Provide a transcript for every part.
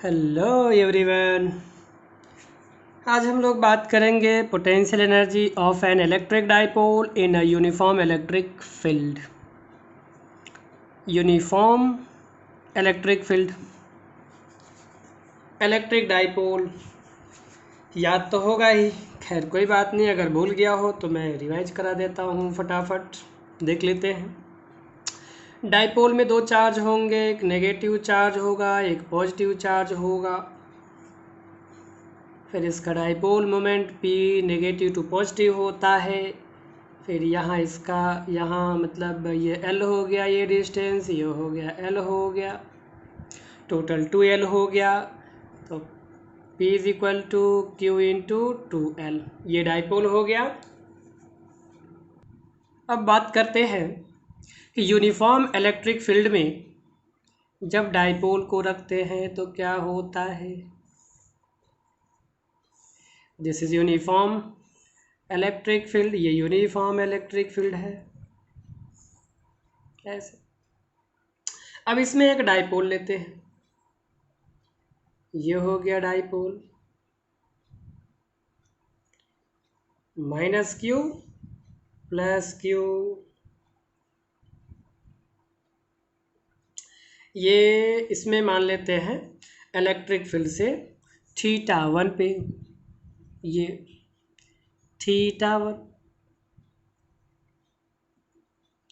Hello everyone. आज हम लोग बात करेंगे potential energy of N electric dipole in a uniform electric field. Uniform electric field, electric dipole याद तो होगा ही। खैर कोई बात नहीं, अगर भूल गया हो तो मैं रिवाइज करा देता हूँ, फटाफट देख लेते हैं। डाइपोल में दो चार्ज होंगे, एक नेगेटिव चार्ज होगा, एक पॉजिटिव चार्ज होगा। फिर इसका dipole moment P negative to positive होता है। फिर यहाँ मतलब ये L हो गया, ये डिस्टेंस ये हो गया, L हो गया, टोटल 2L हो गया। तो P is equal to Q into 2L, ये डाइपोल हो गया। अब बात करते हैं कि यूनिफॉर्म इलेक्ट्रिक फील्ड में जब डाइपोल को रखते हैं तो क्या होता है। This is uniform electric field, ये यूनिफॉर्म इलेक्ट्रिक फील्ड है ऐसे। अब इसमें एक डाइपोल लेते हैं, ये हो गया dipole, minus Q plus Q. ये इसमें मान लेते हैं इलेक्ट्रिक फील्ड से θ1 पे, ये θ1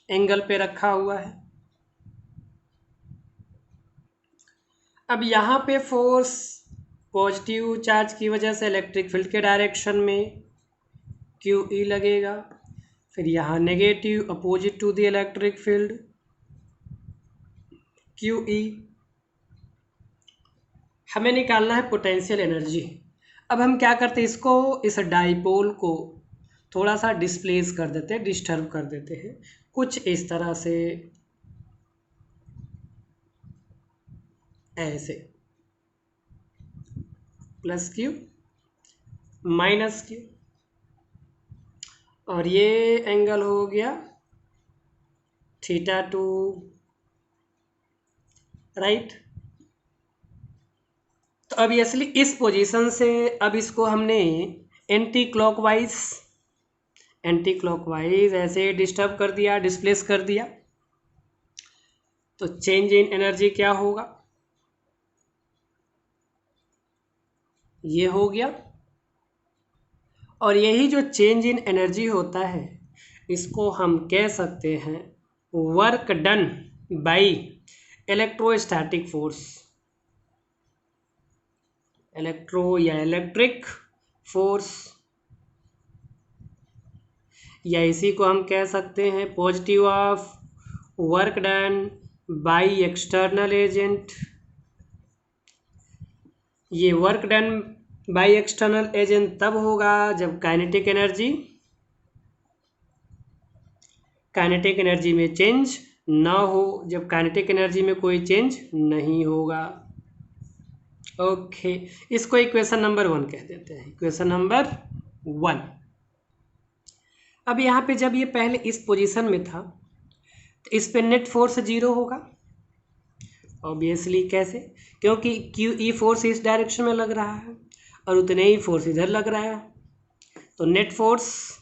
एंगल पे रखा हुआ है। अब यहाँ पे फोर्स पॉजिटिव चार्ज की वजह से इलेक्ट्रिक फील्ड के डायरेक्शन में QE लगेगा। फिर यहाँ negative opposite to the electric field QE। हमें निकालना है पोटेंशियल एनर्जी। अब हम क्या करते हैं, इसको, इस डाइपोल को थोड़ा सा डिस्प्लेस कर देते हैं, डिस्टर्ब कर देते हैं कुछ इस तरह से, ऐसे प्लस क्यू माइनस क्यू, और ये एंगल हो गया θ2, राइट। तो अब असली इस पोजीशन से अब इसको हमने एंटी क्लॉकवाइज ऐसे डिस्टर्ब कर दिया, डिस्प्लेस कर दिया। तो चेंज इन एनर्जी क्या होगा, ये हो गया। और यही जो चेंज इन एनर्जी होता है, इसको हम कह सकते हैं work done by electrostatic force, electric force, या इसी को हम कह सकते हैं positive of work done by external agent. ये work done by external agent तब होगा जब काइनेटिक एनर्जी में चेंज ना हो, जब काइनेटिक एनर्जी में कोई चेंज नहीं होगा। ओके, इसको इक्वेशन नंबर 1 कह देते हैं, इक्वेशन नंबर 1। अब यहाँ पे जब ये पहले इस पोजीशन में था तो इस पे नेट फोर्स 0 होगा ऑब्वियसली। कैसे, क्योंकि QE फोर्स इस डायरेक्शन में लग रहा है और उतने ही फोर्स इधर लग रहा है, तो नेट फोर्स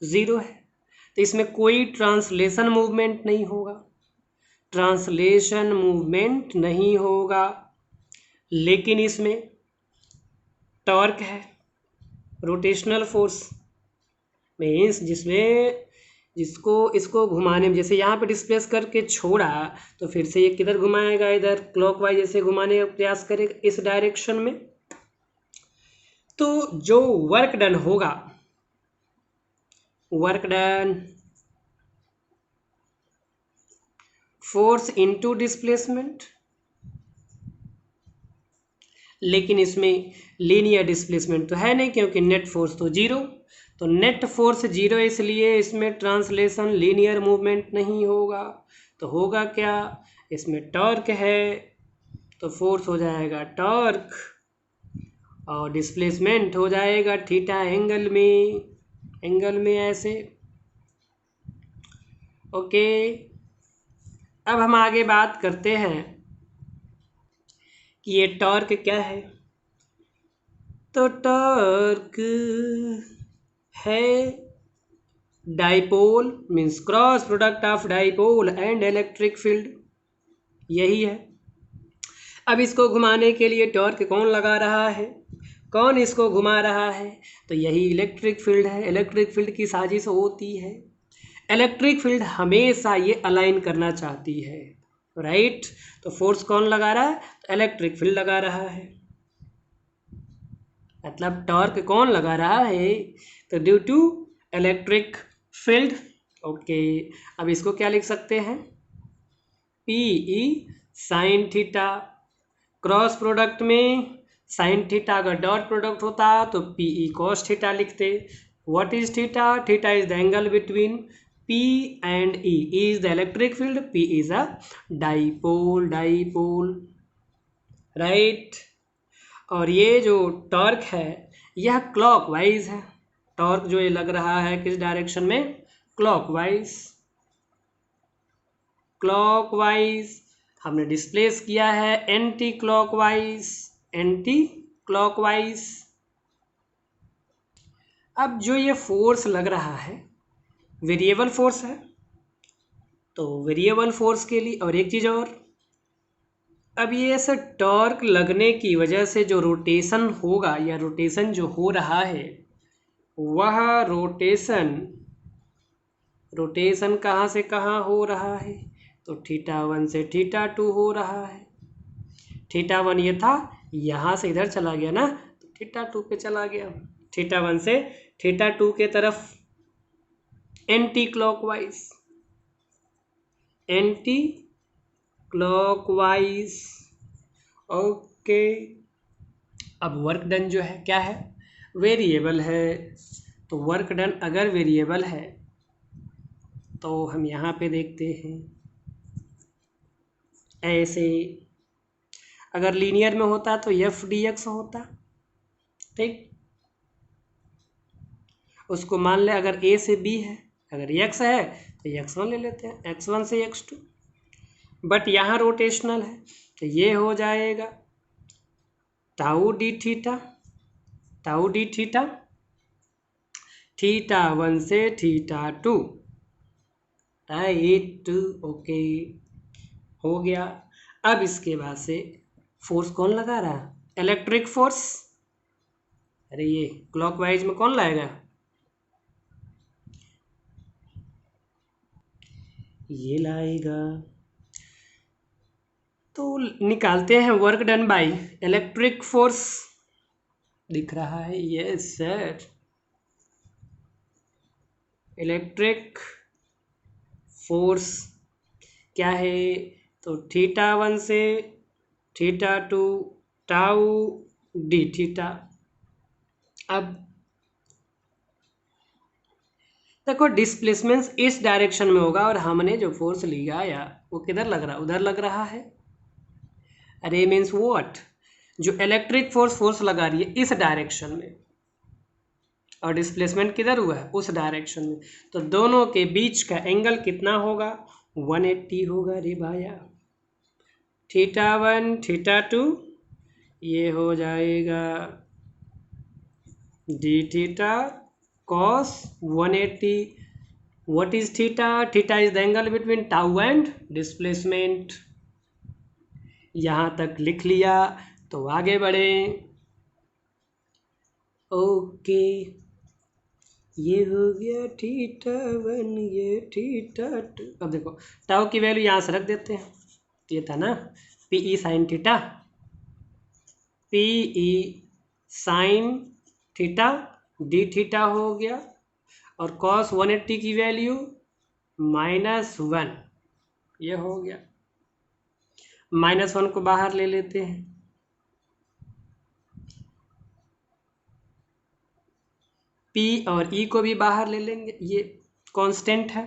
0 है। तो इसमें कोई ट्रांसलेशन मूवमेंट नहीं होगा, लेकिन इसमें टॉर्क है, रोटेशनल फोर्स मीन्स इसको घुमाने में, जैसे यहाँ पे डिस्प्लेस करके छोड़ा तो फिर से ये किधर घुमाएगा, इधर क्लॉकवाइज ऐसे घुमाने का प्रयास करेगा इस डायरेक्शन में। तो जो वर्क डन होगा, work done force into displacement, लेकिन इसमें लीनियर डिस्प्लेसमेंट तो है नहीं क्योंकि नेट फोर्स तो 0। तो नेट फोर्स 0 इसलिए इसमें ट्रांसलेशन लीनियर मूवमेंट नहीं होगा। तो होगा क्या, इसमें टॉर्क है तो फोर्स हो जाएगा टॉर्क, और डिस्प्लेसमेंट हो जाएगा थीटा एंगल में ऐसे। ओके, अब हम आगे बात करते हैं कि ये टॉर्क क्या है। तो टॉर्क है dipole means cross product of dipole and electric field, यही है। अब इसको घुमाने के लिए टॉर्क कौन लगा रहा है, कौन इसको घुमा रहा है, तो यही इलेक्ट्रिक फील्ड है। इलेक्ट्रिक फील्ड की साजिश होती है, इलेक्ट्रिक फील्ड हमेशा ये अलाइन करना चाहती है, राइट। तो फोर्स कौन लगा रहा है, तो इलेक्ट्रिक फील्ड लगा रहा है, मतलब टॉर्क कौन लगा रहा है, तो due to electric field. Okay, अब इसको क्या लिख सकते हैं, P E sine theta, cross product में साइन थीटा अगर डॉट प्रोडक्ट होता तो पी ई कॉस थीटा लिखते। What is theta, theta is the angle between P and E. E is the electric field, P is a dipole, right। और ये जो torque है यह क्लॉकवाइज है, टॉर्क जो ये लग रहा है किस डायरेक्शन में, क्लॉकवाइज। क्लॉकवाइज हमने डिस्प्लेस किया है एंटी क्लॉकवाइज, एंटी क्लॉकवाइज। अब जो ये फोर्स लग रहा है वेरिएबल फोर्स है, तो वेरिएबल फोर्स के लिए और एक चीज़ और, अब ये ऐसे टॉर्क लगने की वजह से जो रोटेशन होगा या रोटेशन जो हो रहा है वह रोटेशन कहाँ से कहाँ हो रहा है, तो θ1 से θ2 हो रहा है। θ1 ये था यहाँ से इधर चला गया ना, तो θ2 पे चला गया, θ1 से θ2 के तरफ, anti clockwise, anti clockwise. Okay, अब वर्क डन जो है क्या है, वेरिएबल है। तो वर्क डन अगर वेरिएबल है तो हम यहाँ पे देखते हैं ऐसे, अगर लीनियर में होता तो एफ डी एक्स होता, ठीक। उसको मान ले अगर ए से बी है, अगर एक्स है तो x1 ले लेते हैं, x1 से x2, बट यहाँ रोटेशनल है तो ये हो जाएगा tau d theta, tau d theta, θ1 से θ2, राइट। ओके, हो गया। अब इसके बाद से फोर्स कौन लगा रहा है, इलेक्ट्रिक फोर्स। अरे ये क्लॉकवाइज में कौन लाएगा, ये लाएगा। तो निकालते हैं work done by electric force, दिख रहा है, यस सर, इलेक्ट्रिक फोर्स क्या है, तो θ1 से θ2 टाउ डी थीटा। अब देखो डिस्प्लेसमेंट इस डायरेक्शन में होगा और हमने जो फोर्स लिया या वो किधर लग रहा है, उधर लग रहा है। अरे मीन्स व्हाट, जो इलेक्ट्रिक फोर्स लगा रही है इस डायरेक्शन में और डिस्प्लेसमेंट किधर हुआ है, उस डायरेक्शन में, तो दोनों के बीच का एंगल कितना होगा, 180 होगा रे भाया। θ1 θ2 ये हो जाएगा D theta cos 180। What is theta, theta is the angle between tau and displacement. यहाँ तक लिख लिया, तो आगे बढ़े। ओके, ये हो गया θ1, ये θ2। अब देखो टाउ की वैल्यू यहाँ से रख देते हैं, ये था ना P E sine theta, P E sine theta D theta हो गया, और कॉस 180 की वैल्यू -1, ये हो गया। -1 को बाहर ले लेते हैं, P और E को भी बाहर ले लेंगे, ये कांस्टेंट है,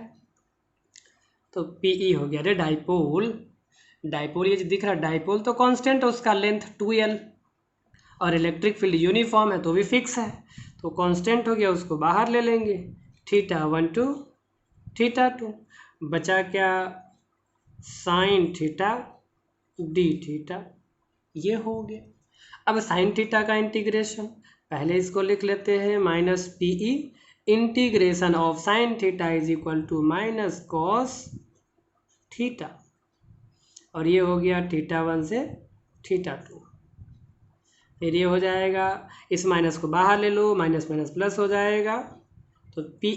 तो PE हो गया रे डाइपोल। डाइपोल ये जो दिख रहा है डाइपोल तो कांस्टेंट है, उसका लेंथ 2L, और इलेक्ट्रिक फील्ड यूनिफॉर्म है तो भी फिक्स है, तो कांस्टेंट हो गया, उसको बाहर ले लेंगे। θ1 to θ2 बचा क्या, साइन थीटा डी थीटा, ये हो गया। अब साइन थीटा का इंटीग्रेशन, पहले इसको लिख लेते हैं minus P E integration of sine theta is equal to minus cos theta, और ये हो गया थीटा 1 से थीटा 2। फिर ये हो जाएगा, इस माइनस को बाहर ले लो, माइनस माइनस प्लस हो जाएगा। तो पी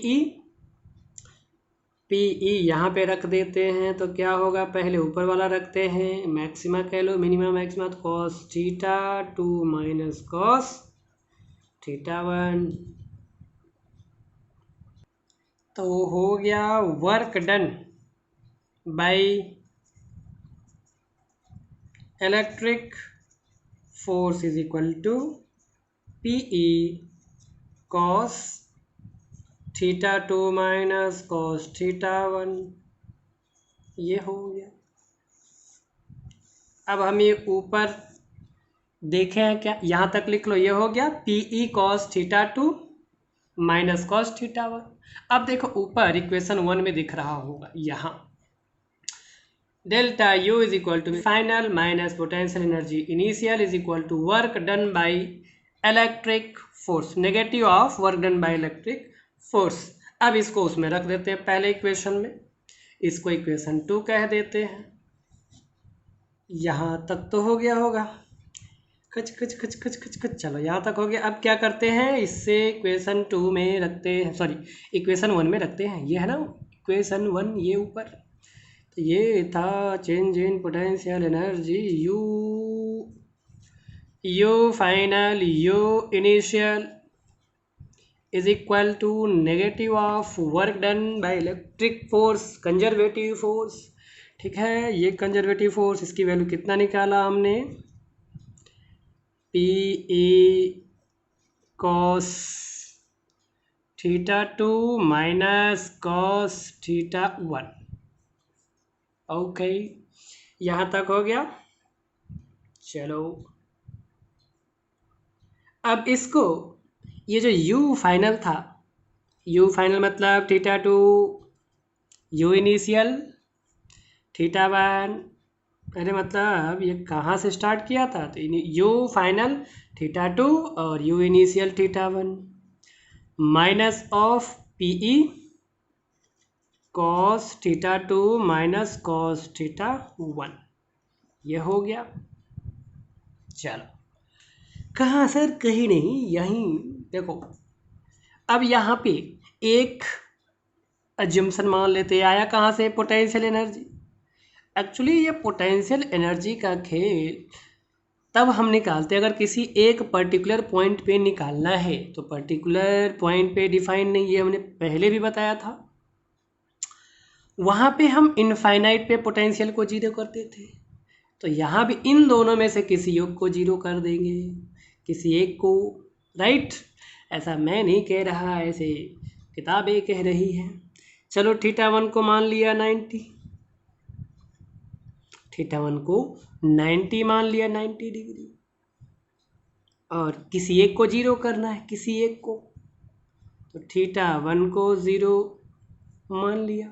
ई यहाँ पे रख देते हैं, तो क्या होगा, पहले ऊपर वाला रखते हैं, मैक्सिमा कह लो, मिनिमम मैक्सिमा, तो cos theta 2 minus cos theta 1। तो हो गया work done by electric force is equal to P E cos theta 2 minus cos theta 1। ये हो गया। अब हम ये ऊपर देखें हैं क्या, यहाँ तक लिख लो, ये हो गया P E cos theta 2 minus cos theta 1। अब देखो ऊपर इक्वेशन 1 में दिख रहा होगा, यहाँ delta U is equal to final minus potential energy initial is equal to work done by electric force, negative of work done by electric force. अब इसको उसमें रख देते हैं पहले इक्वेशन में, इसको इक्वेशन 2 कह देते हैं। यहाँ तक तो हो गया होगा, खच खच खच खच खच खच, चलो यहाँ तक हो गया। अब क्या करते हैं, इससे इक्वेशन 2 में रखते हैं, सॉरी इक्वेशन 1 में रखते हैं, ये है ना इक्वेशन 1, ये ऊपर, तो ये था change in potential energy U final U initial is equal to negative of work done by electric force, conservative force. ठीक है, ये कंजर्वेटिव फोर्स, इसकी वैल्यू कितना निकाला हमने, P E cos theta 2 minus cos theta 1। Okay, यहाँ तक हो गया। चलो अब इसको, ये जो u फाइनल था, u फाइनल मतलब थीटा 2 u इनिशियल थीटा 1, अरे मतलब ये कहाँ से स्टार्ट किया था, तो u फाइनल थीटा 2 और u initial theta 1 minus of P E cos theta 2 minus cos theta 1, ये हो गया। चलो कहाँ सर, कहीं नहीं, यहीं देखो। अब यहाँ पे एक अजम्पशन मान लेते हैं, आया कहाँ से, पोटेंशियल एनर्जी। एक्चुअली ये पोटेंशियल एनर्जी का खेल तब हम निकालते हैं अगर किसी एक पर्टिकुलर पॉइंट पे निकालना है, तो पर्टिकुलर पॉइंट पे डिफाइन नहीं, ये हमने पहले भी बताया था। वहाँ पे हम इनफाइनाइट पे पोटेंशियल को जीरो करते थे, तो यहाँ भी इन दोनों में से किसी एक को जीरो कर देंगे, किसी एक को, राइट। ऐसा मैं नहीं कह रहा, ऐसे किताबें कह रही हैं। चलो थीटा 1 को मान लिया 90, थीटा 1 को 90 मान लिया, 90 डिग्री, और किसी एक को जीरो करना है, किसी एक को, तो थीटा 1 को 0 मान लिया,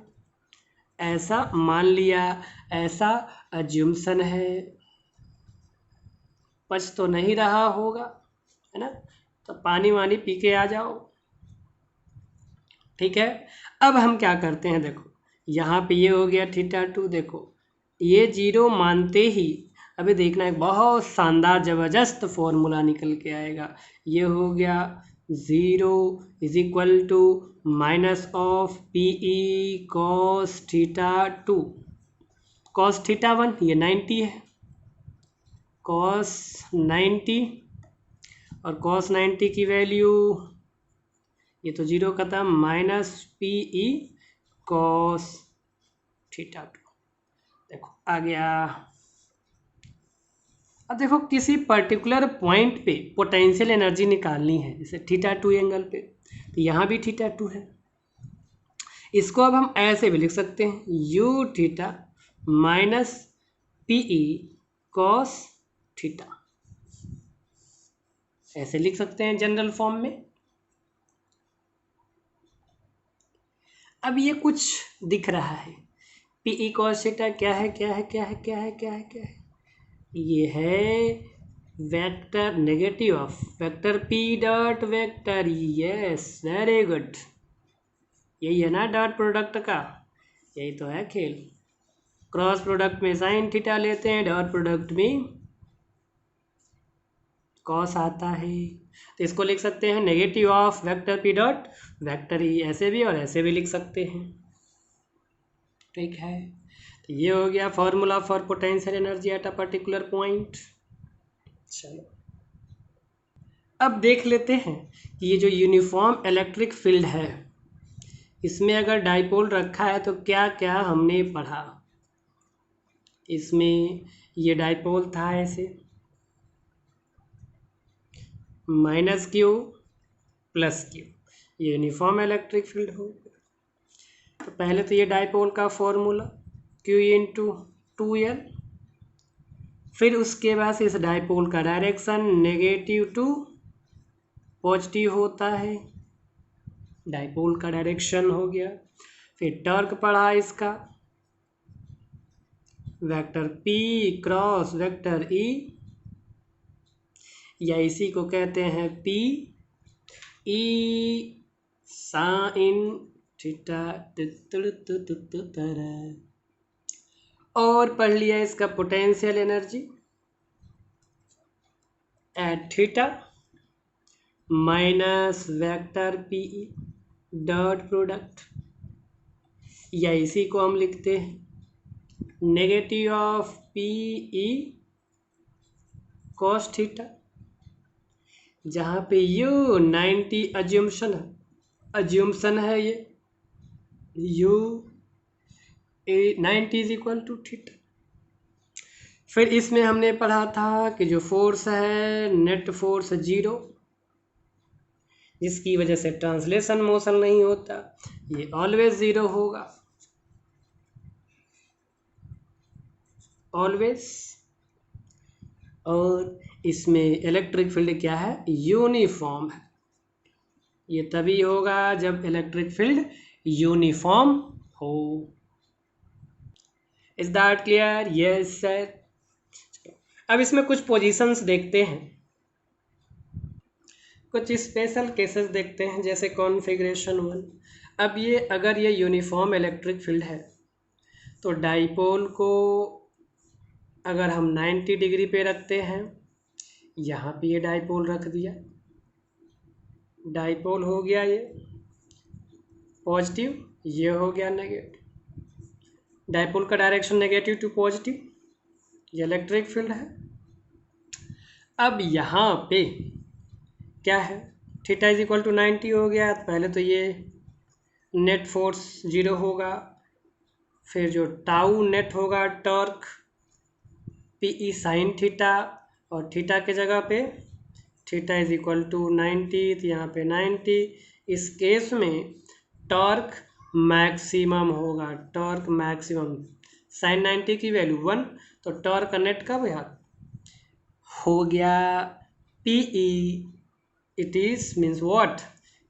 ऐसा मान लिया, ऐसा अज्यूम्सन है। पच तो नहीं रहा होगा, है ना, तो पानी वानी पी के आ जाओ। ठीक है, अब हम क्या करते हैं, देखो यहाँ पे ये हो गया थीटा 2, देखो ये 0 मानते ही अभी देखना एक बहुत शानदार ज़बरदस्त फॉर्मूला निकल के आएगा। ये हो गया 0 is equal to minus of P E cos theta 2 cos theta 1, ये 90 है, कॉस 90, और कॉस 90 की वैल्यू, ये तो 0 खत्म, minus P E cos theta 2। देखो आ गया। अब देखो किसी पर्टिकुलर पॉइंट पे पोटेंशियल एनर्जी निकालनी है, जैसे थीटा 2 एंगल पे, तो यहाँ भी थीटा 2 है। इसको अब हम ऐसे भी लिख सकते हैं, you theta minus P E cos theta, ऐसे लिख सकते हैं जनरल फॉर्म में। अब ये कुछ दिख रहा है, पी ई कॉस थीटा क्या है, क्या है, क्या है, क्या है, क्या है, क्या है, ये है vector negative of vector P dot vector E. Yes, very good. यही है ना डॉट प्रोडक्ट का, यही तो है खेल। क्रॉस प्रोडक्ट में साइन थीटा लेते हैं, डॉट प्रोडक्ट में कॉस आता है। तो इसको लिख सकते हैं negative of vector P dot vector E, ऐसे भी और ऐसे भी लिख सकते हैं। ठीक है, तो ये हो गया formula for potential energy at a particular point. चलो अब देख लेते हैं कि ये जो यूनिफॉर्म इलेक्ट्रिक फील्ड है, इसमें अगर डाइपोल रखा है तो क्या क्या हमने पढ़ा। इसमें ये डाइपोल था ऐसे, माइनस क्यू प्लस क्यू, ये यूनिफॉर्म इलेक्ट्रिक फील्ड हो। तो पहले तो ये डाइपोल का फॉर्मूला क्यू इंटू 2L, फिर उसके बाद इस डाइपोल का डायरेक्शन नेगेटिव टू पॉजिटिव होता है, डाइपोल का डायरेक्शन हो गया। फिर टॉर्क पढ़ा इसका, vector P cross vector E, या इसी को कहते हैं P E साइन थीटा। और पढ़ लिया इसका potential energy at theta minus vector P dot product, या इसी को हम लिखते हैं negative of P E cos theta, जहाँ पे यू 90 अज्यूम्सन है ये U 90 is equal to theta. फिर इसमें हमने पढ़ा था कि जो फोर्स है नेट फोर्स 0, जिसकी वजह से ट्रांसलेशन मोशन नहीं होता, ये ऑलवेज 0 होगा, ऑलवेज। और इसमें इलेक्ट्रिक फील्ड क्या है, यूनिफॉर्म है। ये तभी होगा जब इलेक्ट्रिक फील्ड यूनिफॉर्म हो। Is that clear? Yes sir. अब इसमें कुछ पोजीशंस देखते हैं, कुछ स्पेशल केसेस देखते हैं, जैसे कॉन्फ़िगरेशन 1। अब ये अगर ये यूनिफॉर्म इलेक्ट्रिक फील्ड है तो डाइपोल को अगर हम 90 डिग्री पे रखते हैं, यहाँ पे ये डाइपोल रख दिया, डाइपोल हो गया ये पॉजिटिव, ये हो गया नेगेटिव। डाइपोल का डायरेक्शन नेगेटिव टू पॉजिटिव, ये इलेक्ट्रिक फील्ड है। अब यहाँ पे क्या है, थीटा इज इक्वल टू 90 हो गया। पहले तो ये नेट फोर्स 0 होगा, फिर जो टाउ नेट होगा torque P E sine theta, और थीटा के जगह पे थीटा इज इक्वल टू 90, तो यहाँ पे 90। इस केस में टॉर्क मैक्सिमम होगा, टॉर्क मैक्सिमम साइन 90 की वैल्यू 1, तो टॉर्क नेट कब यार हो गया P E. It is means what,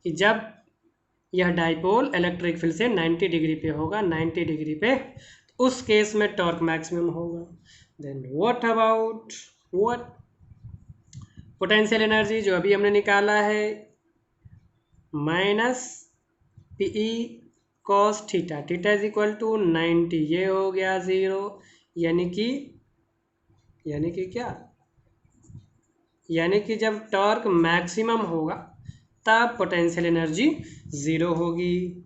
कि जब यह डाइपोल इलेक्ट्रिक फील्ड से 90 डिग्री पे होगा, 90 डिग्री पे, तो उस केस में टॉर्क मैक्सिमम होगा। Then what about what potential energy, जो अभी हमने निकाला है minus P E cos theta, theta is equal to 90, ये हो गया 0, यानी कि क्या, यानी कि जब टॉर्क मैक्सिमम होगा तब पोटेंशियल एनर्जी 0 होगी।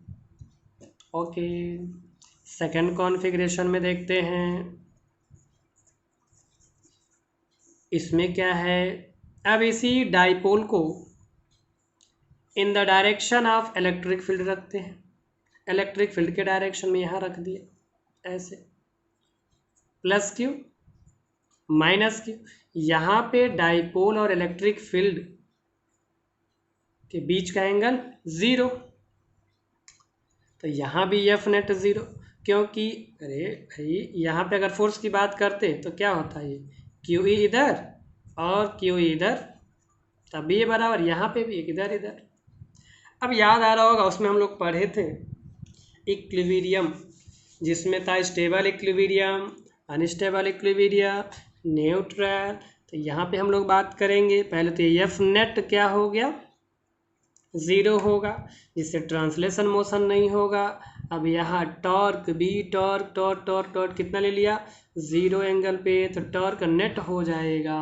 ओके, सेकंड कॉन्फ़िगरेशन में देखते हैं, इसमें क्या है। अब इसी डाइपोल को in the direction of electric field रखते हैं, इलेक्ट्रिक फील्ड के डायरेक्शन में यहाँ रख दिया ऐसे, प्लस क्यू माइनस क्यू, यहाँ पे डाइपोल और इलेक्ट्रिक फील्ड के बीच का एंगल 0, तो यहाँ भी एफ नेट 0, क्योंकि अरे भाई यहाँ पे अगर फोर्स की बात करते तो क्या होता है, ये क्यू ई इधर और क्यू ई इधर, तब भी ये बराबर, यहाँ पे भी एक इधर इधर। अब याद आ रहा होगा उसमें हम लोग पढ़े थे इक्विलिब्रियम, जिसमें था stable equilibrium, unstable equilibrium, neutral. तो यहाँ पे हम लोग बात करेंगे, पहले तो ये एफ नेट क्या हो गया, ज़ीरो होगा, जिससे ट्रांसलेशन मोशन नहीं होगा। अब यहाँ torque B, torque torque torque torque कितना ले लिया, ज़ीरो एंगल पे, तो टॉर्क नेट हो जाएगा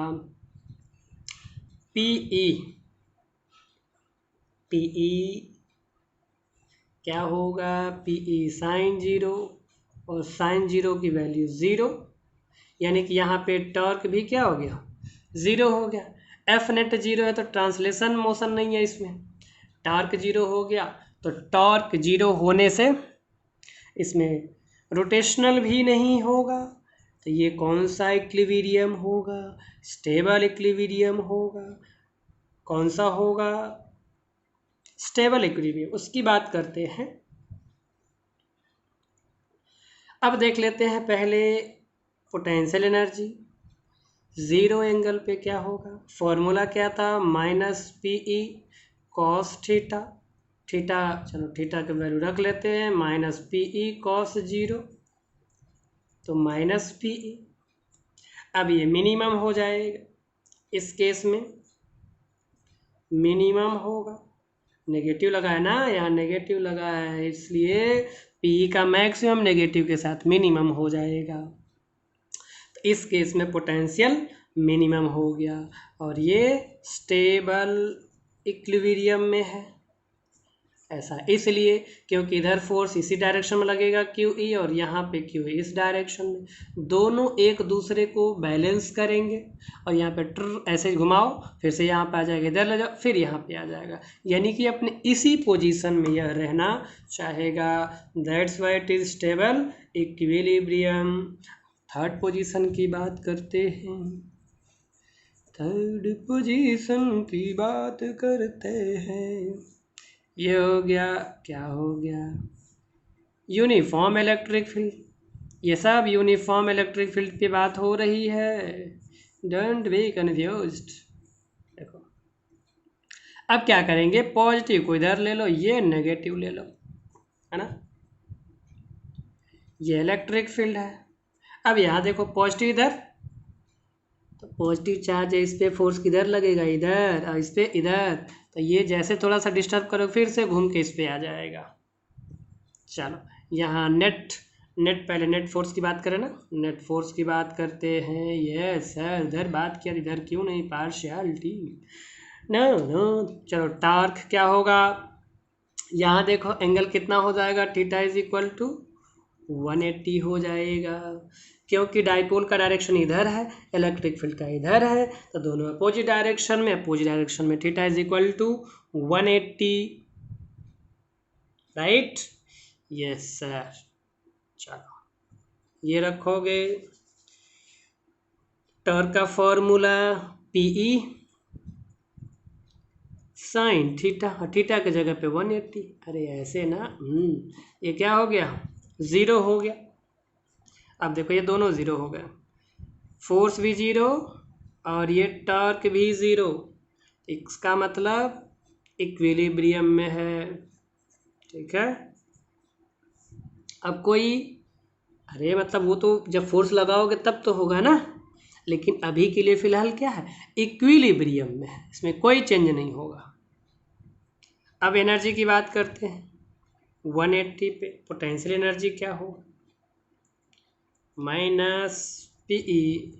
पीई। पीई क्या होगा, पीई साइन जीरो, और साइन जीरो की वैल्यू ज़ीरो, यानी कि यहाँ पे टॉर्क भी क्या हो गया, ज़ीरो हो गया। एफ नेट जीरो है तो ट्रांसलेशन मोशन नहीं है इसमें, टॉर्क जीरो हो गया, तो टॉर्क जीरो होने से इसमें रोटेशनल भी नहीं होगा। तो ये कौन सा इक्विलिब्रियम होगा, स्टेबल इक्विलिब्रियम होगा। कौन सा होगा, स्टेबल इक्विलिब्रियम, उसकी बात करते हैं। अब देख लेते हैं पहले पोटेंशियल एनर्जी। ज़ीरो एंगल पे क्या होगा, फॉर्मूला क्या था, minus P E cos theta. Theta, चलो थीटा की वैल्यू रख लेते हैं, minus P E cos zero, तो माइनस पी ई। अब ये मिनिमम हो जाएगा, इस केस में मिनिमम होगा, नेगेटिव लगा है ना, यहाँ नेगेटिव लगा है, इसलिए पी का मैक्सिमम नेगेटिव के साथ मिनिमम हो जाएगा। तो इस केस में पोटेंशियल मिनिमम हो गया, और ये स्टेबल इक्विलिब्रियम में है। ऐसा इसलिए क्योंकि इधर फोर्स इसी डायरेक्शन में लगेगा क्यू ई, और यहाँ पे क्यू ई इस डायरेक्शन में, दोनों एक दूसरे को बैलेंस करेंगे। और यहाँ पे ट्र ऐसे घुमाओ, फिर से यहाँ पे आ जाएगा, इधर ले जाओ, फिर यहाँ पे आ जाएगा, यानी कि अपने इसी पोजीशन में यह रहना चाहेगा। That's why it is stable equilibrium. Third position की बात करते हैं, थर्ड पोजीशन की बात करते हैं। ये हो गया, क्या हो गया, यूनिफॉर्म इलेक्ट्रिक फील्ड। ये सब यूनिफॉर्म इलेक्ट्रिक फील्ड की बात हो रही है, डोंट बी कन्फ्यूज्ड। देखो अब क्या करेंगे, पॉजिटिव को इधर ले लो, ये नेगेटिव ले लो, है ना, ये इलेक्ट्रिक फील्ड है। अब यहाँ देखो पॉजिटिव इधर, तो पॉजिटिव चार्ज है, इस पर फोर्स किधर लगेगा, इधर, और इस पर इधर, तो ये जैसे थोड़ा सा डिस्टर्ब करो फिर से घूम के इस पे आ जाएगा। चलो यहाँ नेट पहले नेट फोर्स की बात करें ना, नेट फोर्स की बात करते हैं। ये सर इधर बात किया, इधर क्यों नहीं, पार्शियलिटी, नो नो। चलो टॉर्क क्या होगा, यहाँ देखो एंगल कितना हो जाएगा, थीटा इज इक्वल टू 180 हो जाएगा, क्योंकि डाइपोल का डायरेक्शन इधर है, इलेक्ट्रिक फील्ड का इधर है, तो दोनों अपोजिट डायरेक्शन में theta is equal to 180, right, yes sir. चलो ये रखोगे, टॉर्क का formula P E sine theta, theta की जगह पे 180, अरे ऐसे ना, ये क्या हो गया, ज़ीरो हो गया। अब देखो ये दोनों ज़ीरो हो गए, फोर्स भी ज़ीरो और ये टॉर्क भी ज़ीरो, इसका मतलब इक्विलिब्रियम में है, ठीक है। अब कोई, अरे मतलब वो तो जब फोर्स लगाओगे तब तो होगा ना, लेकिन अभी के लिए फ़िलहाल क्या है, इक्विलिब्रियम में है, इसमें कोई चेंज नहीं होगा। अब एनर्जी की बात करते हैं, 180 पे पोटेंशियल एनर्जी क्या होगा, minus P E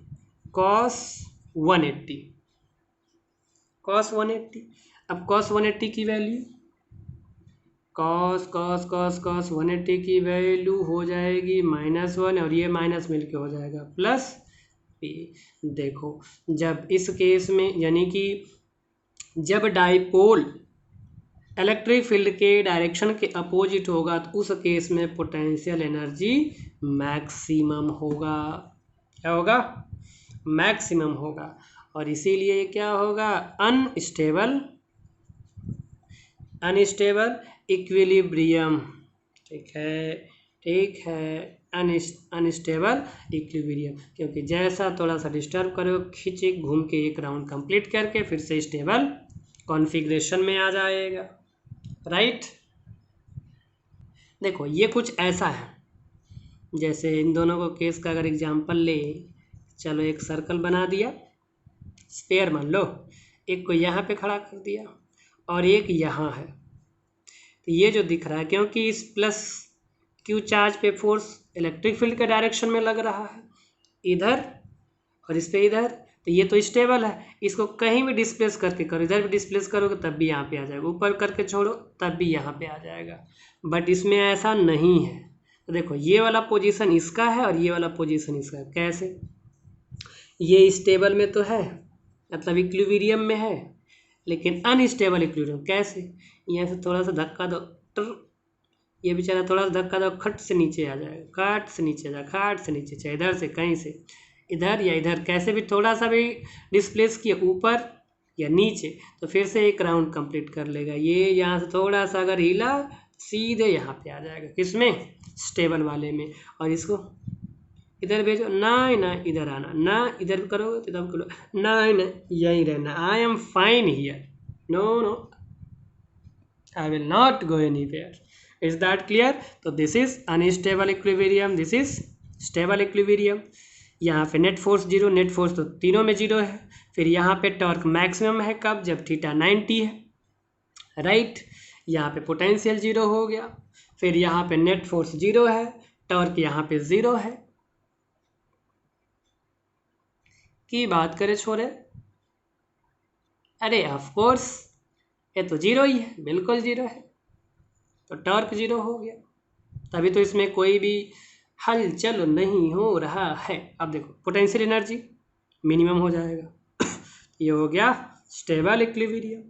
cos 180, cos 180। अब कॉस 180 की वैल्यू, कॉस 180 की वैल्यू हो जाएगी -1, और ये माइनस मिलके हो जाएगा प्लस पी। देखो जब इस केस में, यानी कि जब डाइपोल इलेक्ट्रिक फील्ड के डायरेक्शन के अपोजिट होगा, तो उस केस में पोटेंशियल एनर्जी मैक्सिमम होगा। क्या होगा, मैक्सिमम होगा, और इसीलिए क्या होगा, अनस्टेबल इक्विलिब्रियम, ठीक है, अनस्टेबल इक्विलिब्रियम, क्योंकि जैसा थोड़ा सा डिस्टर्ब करो, खींचे घूम के एक राउंड कंप्लीट करके फिर से स्टेबल कॉन्फ़िगरेशन में आ जाएगा, राइट। देखो ये कुछ ऐसा है, जैसे इन दोनों को केस का अगर एग्जांपल ले, चलो एक सर्कल बना दिया, स्पेयर मान लो, एक को यहाँ पे खड़ा कर दिया और एक यहाँ है। तो ये जो दिख रहा है, क्योंकि इस प्लस क्यू चार्ज पे फोर्स इलेक्ट्रिक फील्ड के डायरेक्शन में लग रहा है इधर और इस पे इधर, तो ये तो स्टेबल है। इसको कहीं भी डिस्प्लेस करके करो, इधर भी डिस्प्लेस करोगे तब भी यहाँ पे आ जाएगा, ऊपर करके छोड़ो तब भी यहाँ पे आ जाएगा, बट इसमें ऐसा नहीं है। तो देखो ये वाला पोजीशन इसका है और ये वाला पोजीशन इसका है। कैसे? ये स्टेबल में तो है, मतलब इक्विलिब्रियम में है, लेकिन अनस्टेबल इक्विलिब्रियम। कैसे? यहाँ से थोड़ा सा धक्का दो, ये बेचारा थोड़ा सा धक्का दो, खट से नीचे आ जाएगा, खट से नीचे आ जाएगा, खट से नीचे, चाहे इधर से कहीं से, इधर या इधर, कैसे भी थोड़ा सा भी डिस्प्लेस किया ऊपर या नीचे तो फिर से एक राउंड कंप्लीट कर लेगा। ये यहाँ से थोड़ा सा अगर हिला सीधे यहाँ पे आ जाएगा, किसमें? स्टेबल वाले में। और इसको इधर भेजो, ना इधर आना, ना इधर करो तो इधर करो, ना यहीं रहना, I am fine here, no I will not go anywhere. Is that clear? तो this is unstable equilibrium, this is stable equilibrium. यहाँ पे net force zero, net force तो तीनों में जीरो है। फिर यहाँ पे टॉर्क मैक्सिमम है कब? जब थीटा 90 है, राइट। यहाँ पे पोटेंशियल जीरो हो गया। फिर यहाँ पे नेट फोर्स जीरो है, टॉर्क यहाँ पे जीरो है। की बात करें छोरे, अरे ऑफ कोर्स ये तो जीरो ही है, बिल्कुल जीरो है, तो टॉर्क जीरो हो गया, तभी तो इसमें कोई भी हलचल नहीं हो रहा है। अब देखो पोटेंशियल एनर्जी मिनिमम हो जाएगा ये हो गया स्टेबल इक्विलिब्रियम।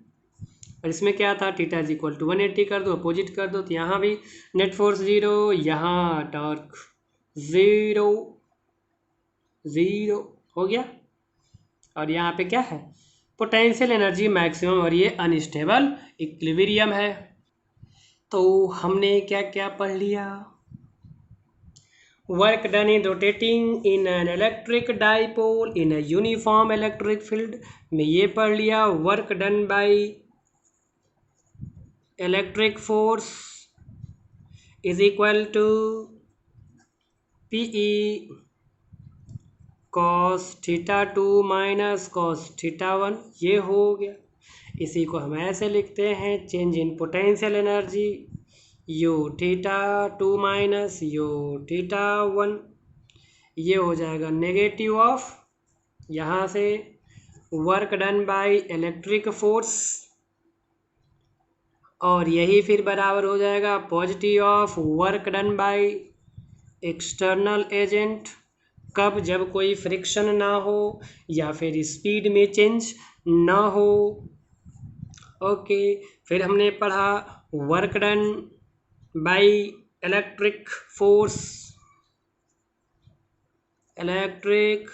और इसमें क्या था? थीटा इज इक्वल टू 180 कर दो, अपोजिट कर दो, तो यहाँ भी नेट फोर्स जीरो, यहाँ टॉर्क जीरो, जीरो हो गया। और यहाँ पे क्या है? पोटेंशियल एनर्जी मैक्सिमम, और ये अनस्टेबल इक्विलिब्रियम है। तो हमने क्या क्या पढ़ लिया? Work done in rotating in an electric dipole in a uniform electric field में ये पढ़ लिया। Work done by electric force is equal to PE cos theta 2 minus cos theta 1, ये हो गया। इसी को हम ऐसे लिखते हैं, change in potential energy you theta 2 minus U theta 1, ये हो जाएगा नेगेटिव ऑफ यहाँ से work done by electric force, और यही फिर बराबर हो जाएगा positive of work done by external agent. कब? जब कोई फ्रिक्शन ना हो या फिर स्पीड में चेंज ना हो। ओके, फिर हमने पढ़ा work done by electric force, electric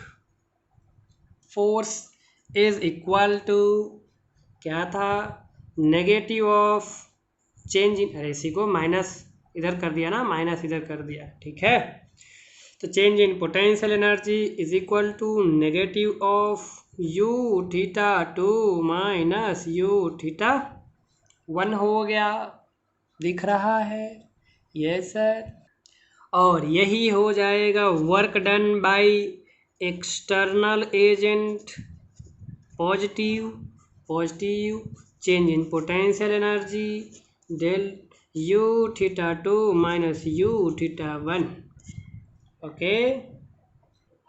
force is equal to क्या था? नेगेटिव ऑफ चेंज इन, अरे इसी को माइनस इधर कर दिया ना, माइनस इधर कर दिया, ठीक है। तो change in potential energy is equal to negative of U theta 2 minus U theta 1 हो गया, दिख रहा है? Yes sir. और यही हो जाएगा work done by external agent, positive change in potential energy del U theta 2 minus U theta 1। Okay,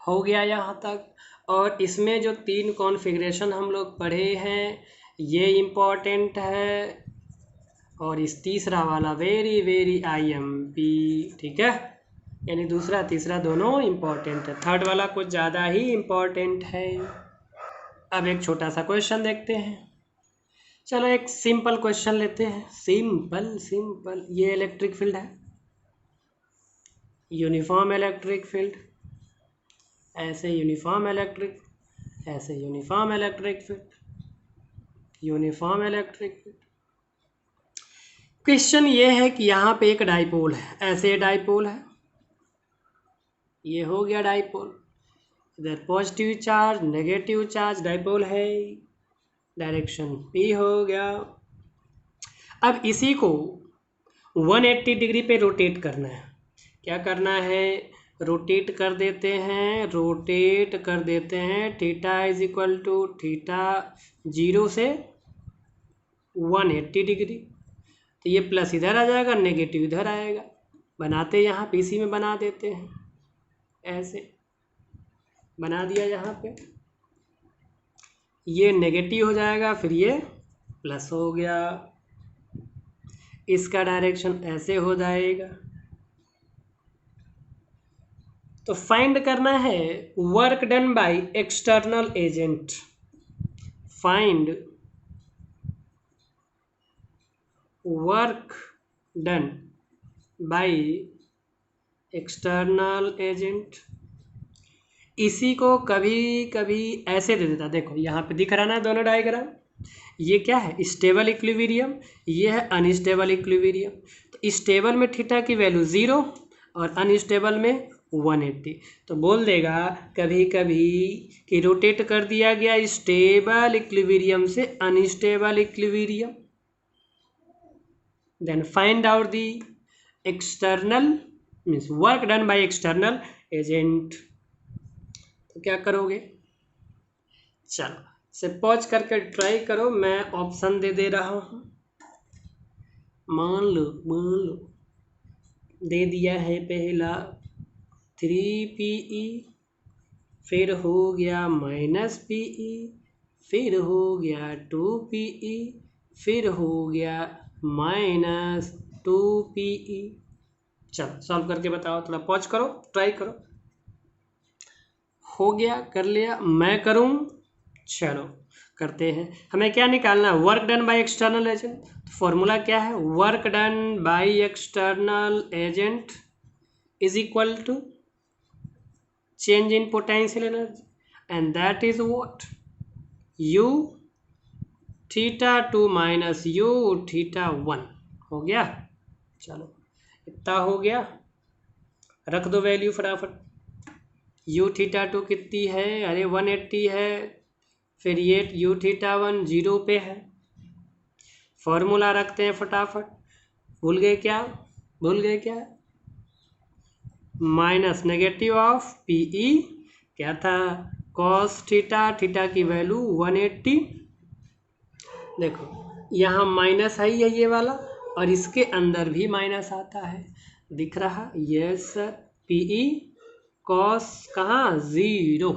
हो गया यहाँ तक। और इसमें जो 3 कॉन्फ़िगरेशन हम लोग पढ़े हैं ये इम्पॉर्टेंट है, और इस तीसरा वाला वेरी IMP, ठीक है, यानी दूसरा तीसरा दोनों इम्पॉर्टेंट है, थर्ड वाला कुछ ज़्यादा ही इम्पॉर्टेंट है। अब एक छोटा सा क्वेश्चन देखते हैं। चलो एक सिंपल क्वेश्चन लेते हैं, सिंपल। ये इलेक्ट्रिक फील्ड है, यूनिफॉर्म इलेक्ट्रिक फील्ड, ऐसे यूनिफॉर्म इलेक्ट्रिक, ऐसे uniform electric field, uniform electric field. Question ये है कि यहाँ पे एक डाइपोल है, ऐसे डाइपोल है, ये हो गया डाइपोल, इधर positive charge negative charge dipole है, डायरेक्शन P हो गया। अब इसी को 180 डिग्री पे रोटेट करना है। क्या करना है? रोटेट कर देते हैं theta is equal to theta 0 से 180 डिग्री। तो ये प्लस इधर आ जाएगा, नेगेटिव इधर आएगा। बनाते यहाँ पीसी में बना देते हैं, ऐसे बना दिया यहाँ पे, ये नेगेटिव हो जाएगा, फिर ये प्लस हो गया, इसका डायरेक्शन ऐसे हो जाएगा। तो फाइंड करना है work done by external agent. Find work done by external agent. इसी को कभी कभी ऐसे दे देता, देखो यहाँ पे दिख रहा ना दोनों डायग्राम, ये क्या है स्टेबल इक्विलिब्रियम, ये है अनस्टेबल इक्विलिब्रियम। तो स्टेबल में थीटा की वैल्यू 0 और अनस्टेबल में 180। तो बोल देगा कभी कभी कि रोटेट कर दिया गया स्टेबल इक्विलिब्रियम से unstable equilibrium. Then find out the external means work done by external agent. तो क्या करोगे, चलो से पॉज करके ट्राई करो, मैं ऑप्शन दे रहा हूँ। मान लो दे दिया है पहला 3PE, फिर हो गया -PE, फिर हो गया 2PE, फिर हो गया -2PE। चलो सॉल्व करके बताओ, थोड़ा पॉज करो, ट्राई करो। हो गया, कर लिया, मैं करूँ, चलो करते हैं। हमें क्या निकालना है, work done by external agent. तो फॉर्मूला क्या है, work done by external agent is equal to change in potential energy, and that is what, u θ2 minus u θ1। हो गया, चलो इतना हो गया, रख दो वैल्यू फटाफट। u θ2 कितनी है, अरे 180 है, फिर ये u θ1 0 पे है। फॉर्मूला रखते हैं फटाफट, भूल गए क्या, माइनस नेगेटिव ऑफ PE क्या था, कॉस थीटा की वैल्यू 180। देखो यहाँ माइनस है ये वाला, और इसके अंदर भी माइनस आता है, दिख रहा, यस सर। PE कॉस कहाँ 0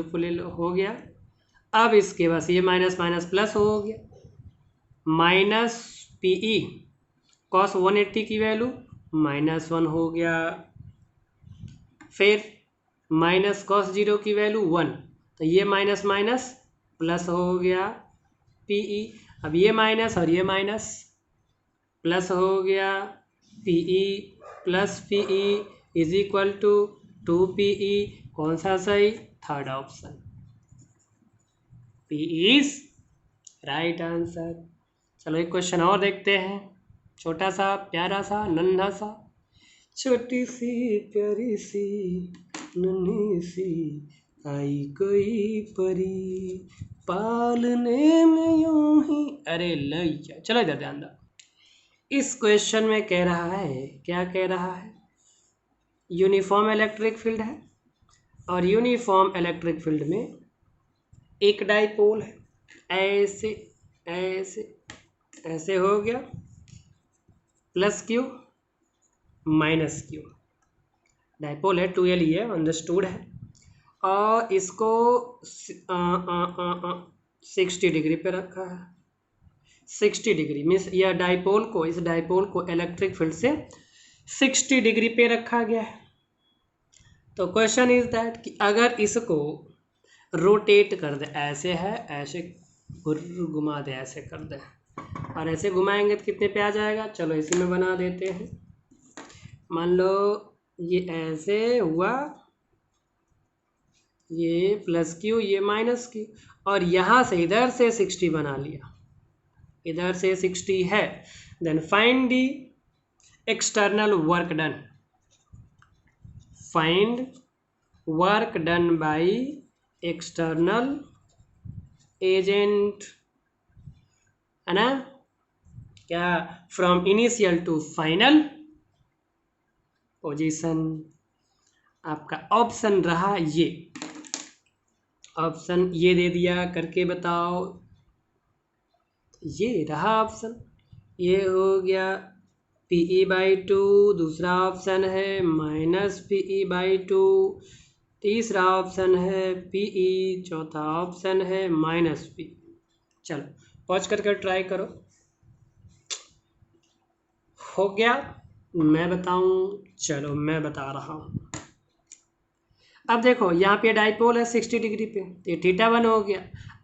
को ले लो, हो गया। अब इसके बस ये माइनस माइनस प्लस हो गया, माइनस PE कॉस 180 की वैल्यू -1 हो गया, फिर माइनस कॉस 0 की वैल्यू 1, तो ये माइनस माइनस प्लस हो गया PE। अब ये माइनस और ये माइनस प्लस हो गया, PE plus PE is equal to 2PE। कौन सा सही, third option, PE is right answer. चलो एक क्वेश्चन और देखते हैं, छोटा सा प्यारा सा नन्हा सा, छोटी सी प्यारी सी नन्ही सी आई कोई परी, पालने में यूं ही, अरे लैया। चलो इधर ध्यान दो, इस क्वेश्चन में कह रहा है, क्या कह रहा है, यूनिफॉर्म इलेक्ट्रिक फील्ड है, और यूनिफॉर्म इलेक्ट्रिक फील्ड में एक डाइपोल है, ऐसे ऐसे ऐसे हो गया, plus Q minus Q, dipole है 2L, ये अंडरस्टूड है, और इसको 60 डिग्री पे रखा है। 60 डिग्री मीन्स यह डाइपोल को, इस डाइपोल को इलेक्ट्रिक फील्ड से 60 डिग्री पे रखा गया है। तो क्वेश्चन इज दैट कि अगर इसको रोटेट कर दे, ऐसे है, ऐसे घुमा दे, ऐसे कर दे, और ऐसे घुमाएंगे तो कितने पे आ जाएगा, चलो इसी में बना देते हैं। मान लो ये ऐसे हुआ, ये प्लस Q, ये माइनस Q, और यहाँ से इधर से 60 बना लिया, इधर से 60 है। Then find the external work done, find work done by external agent, है ना, क्या, from initial to final position. आपका ऑप्शन रहा ये, ऑप्शन ये दे दिया, करके बताओ। ये रहा ऑप्शन, ये हो गया PE/2, दूसरा ऑप्शन है -PE/2, तीसरा ऑप्शन है PE, चौथा ऑप्शन है -P। चलो पॉज करके ट्राई करो। हो गया? मैं बताऊं? चलो मैं बता रहा हूँ। अब देखो यहाँ पे डाइपोल है 60 डिग्री पे, तो ये θ1 हो गया।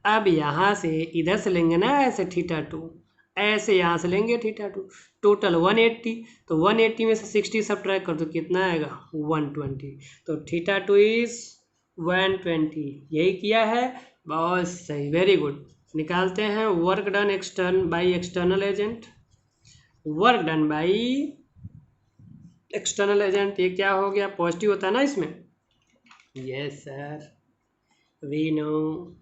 अब यहाँ से इधर से लेंगे ना ऐसे θ2, ऐसे यहाँ से लेंगे θ2, टोटल 180, तो 180 में से 60 सब्ट्रैक्ट कर दो, कितना आएगा 120, तो θ2 इज 120। यही किया है, बहुत सही, वेरी गुड। निकालते हैं work done by external agent, work done by external agent, ये क्या हो गया, पॉजिटिव होता है ना इसमें। Yes, sir. We know.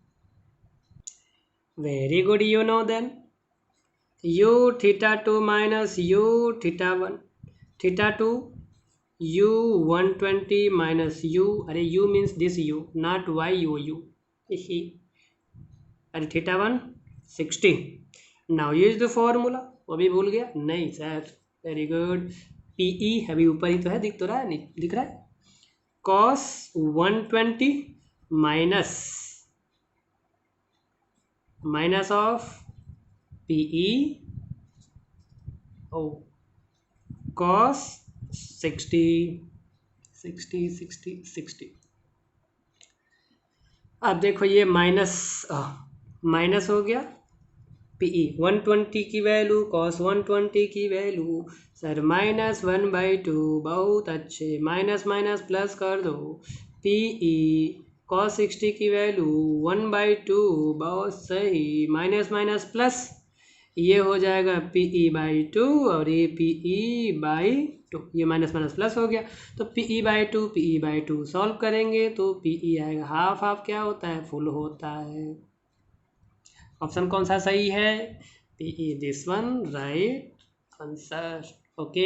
Very good, you know then. U θ2 minus U θ1. θ2 U 120 minus U. अरे U means this U, not Y U U. अरे θ1 60. Now use the formula. वो भी भूल गया? नहीं सर, वेरी गुड। PE अभी ऊपर ही तो है, दिख तो रहा है, नहीं दिख रहा है। cos 120 minus of PE cos 60। अब देखो ये माइनस हो गया, PE 120 की वैल्यू, cos 120 की वैल्यू, सर -1/2, बहुत अच्छे, माइनस माइनस प्लस कर दो, PE cos 60 की वैल्यू 1/2, बहुत सही, माइनस माइनस प्लस, ये हो जाएगा PE/2 और ये PE/2, ये माइनस माइनस प्लस हो गया, तो PE/2 सॉल्व करेंगे तो PE आएगा हाफ, हाफ क्या होता है, फुल होता है। ऑप्शन कौन सा सही है, PE, this one right answer. Okay,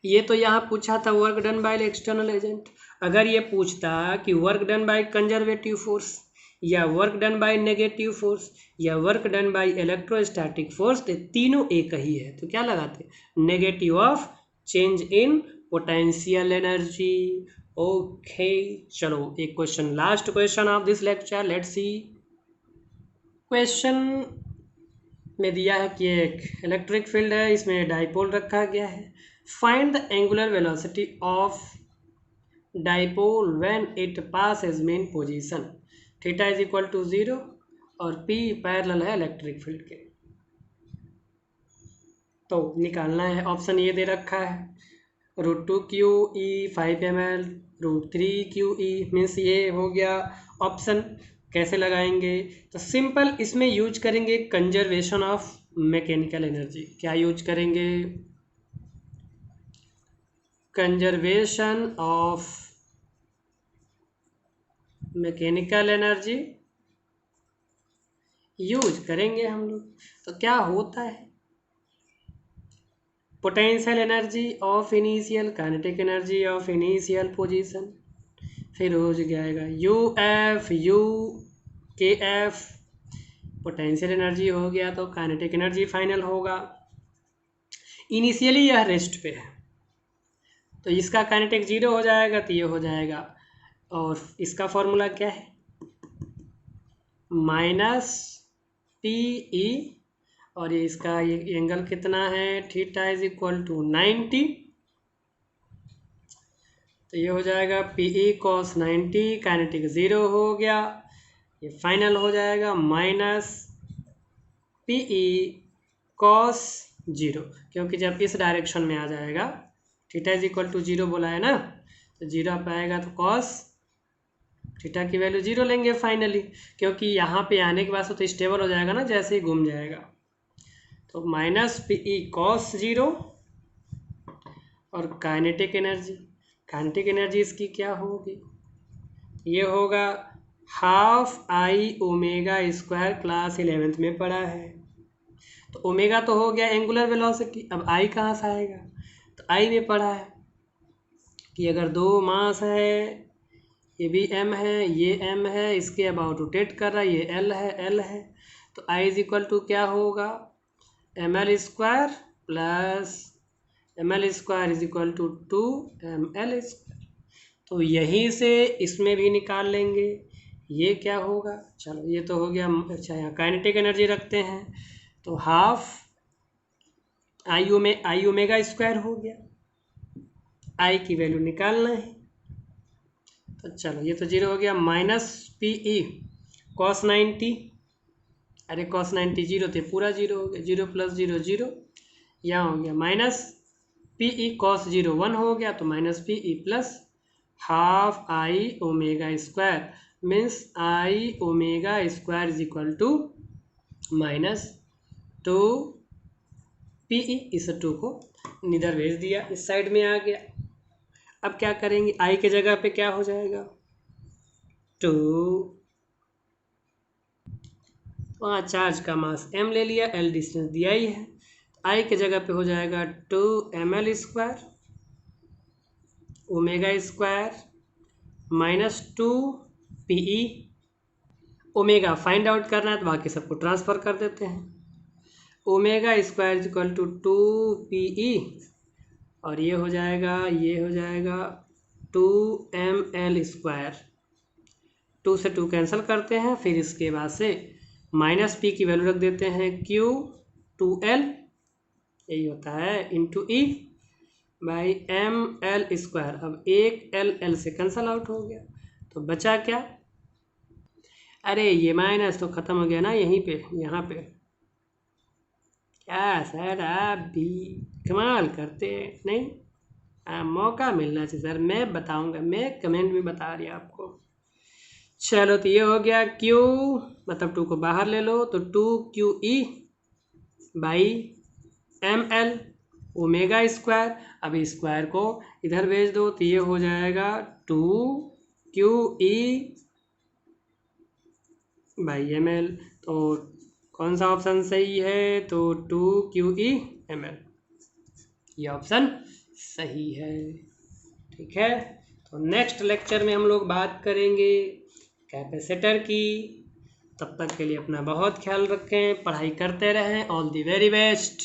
ये तो यहाँ पूछा था work done by external agent. अगर ये पूछता कि work done by conservative force या work done by negative force या work done by electrostatic force, तो तीनों एक ही है, तो क्या लगाते, negative of change in potential energy. Okay चलो एक question, last question of this lecture, let's see. Question में दिया है कि एक इलेक्ट्रिक फील्ड है, इसमें डाइपोल रखा गया है, find the angular velocity of dipole when it passes mean position, theta is equal to 0 और P पैरेलल है इलेक्ट्रिक फील्ड के। तो निकालना है, ऑप्शन ये दे रखा है √2QE 5 ml, √3QE, मीन्स ये हो गया ऑप्शन। कैसे लगाएंगे, तो सिंपल इसमें यूज करेंगे कंजर्वेशन ऑफ मैकेनिकल एनर्जी। क्या यूज करेंगे, conservation of mechanical energy use करेंगे हम लोग। तो क्या होता है, potential energy of initial, kinetic energy of initial position, फिर हो जाएगा UF UKF, पोटेंशियल एनर्जी हो गया तो काइनेटिक एनर्जी फाइनल होगा। इनिशियली यह रेस्ट पे है तो इसका काइनेटिक 0 हो जाएगा, तो ये हो जाएगा, और इसका फॉर्मूला क्या है, -PE, और ये इसका ये एंगल कितना है, थीटा इज इक्वल टू 90, तो ये हो जाएगा PE cos 90, काइनेटिक 0 हो गया, ये फाइनल हो जाएगा -PE cos 0, क्योंकि जब इस डायरेक्शन में आ जाएगा, थीटा इज इक्वल टू 0 बोला है ना, तो 0 पे आएगा तो cos थीटा की वैल्यू 0 लेंगे फाइनली, क्योंकि यहाँ पे आने के बाद तो स्टेबल हो जाएगा ना, जैसे ही घूम जाएगा, तो -PE cos 0 और काइनेटिक एनर्जी इसकी क्या होगी, ये होगा ½I⍵², क्लास 11th में पढ़ा है। तो ओमेगा तो हो गया एंगुलर वेलोसिटी, अब I कहाँ से आएगा, तो I में पढ़ा है कि अगर दो मास है, ये भी m है, ये m है, इसके अबाउट रोटेट कर रहा है, ये l है, तो I इज इक्वल टू क्या होगा, ml square plus ml square is equal to 2ml square. तो यहीं से इसमें भी निकाल लेंगे, ये क्या होगा, चलो ये तो हो गया। अच्छा यहाँ काइनेटिक एनर्जी रखते हैं, तो हाफ आई ओमेगा स्क्वायर हो गया, आई की वैल्यू निकालना है, तो चलो ये तो जीरो हो गया, माइनस पी ई कॉस 90, अरे कॉस 90 जीरो थे, पूरा जीरो हो गया, जीरो प्लस जीरो जीरो, यहाँ हो गया माइनस पी ई कॉस 0 1 हो गया, तो minus P E plus half I omega square, means I omega square is equal to minus 2 P E, इस 2 को इधर भेज दिया, इस साइड में आ गया। अब क्या करेंगे, आई के जगह पे क्या हो जाएगा 2, वहाँ चार्ज का मास m ले लिया, l डिस्टेंस दिया ही है, आई के जगह पे हो जाएगा 2ml square omega square minus 2 P E, omega find out करना है तो बाकी सबको ट्रांसफ़र कर देते हैं, omega square equal to 2 P E, और ये हो जाएगा 2ml स्क्वायर, 2 से 2 कैंसिल करते हैं, फिर इसके बाद से माइनस पी की वैल्यू रख देते हैं Q 2L, यही होता है, into E by ml square. अब एक l से कैंसिल आउट हो गया, तो बचा क्या, अरे ये माइनस तो ख़त्म हो गया ना यहीं पे, यहाँ पे। क्या सर आप भी कमाल करते हैं, नहीं मौका मिलना चाहिए सर, मैं बताऊंगा, मैं कमेंट में बता रही आपको। चलो तो ये हो गया Q, मतलब 2 को बाहर ले लो, तो 2QE by ml omega square, अभी स्क्वायर को इधर भेज दो, तो ये हो जाएगा 2QE बाई ml, तो कौन सा ऑप्शन सही है, तो 2QE ml, ये ऑप्शन सही है। ठीक है, तो नेक्स्ट लेक्चर में हम लोग बात करेंगे कैपेसिटर की। तब तक के लिए अपना बहुत ख्याल रखें, पढ़ाई करते रहें, ऑल दी वेरी बेस्ट।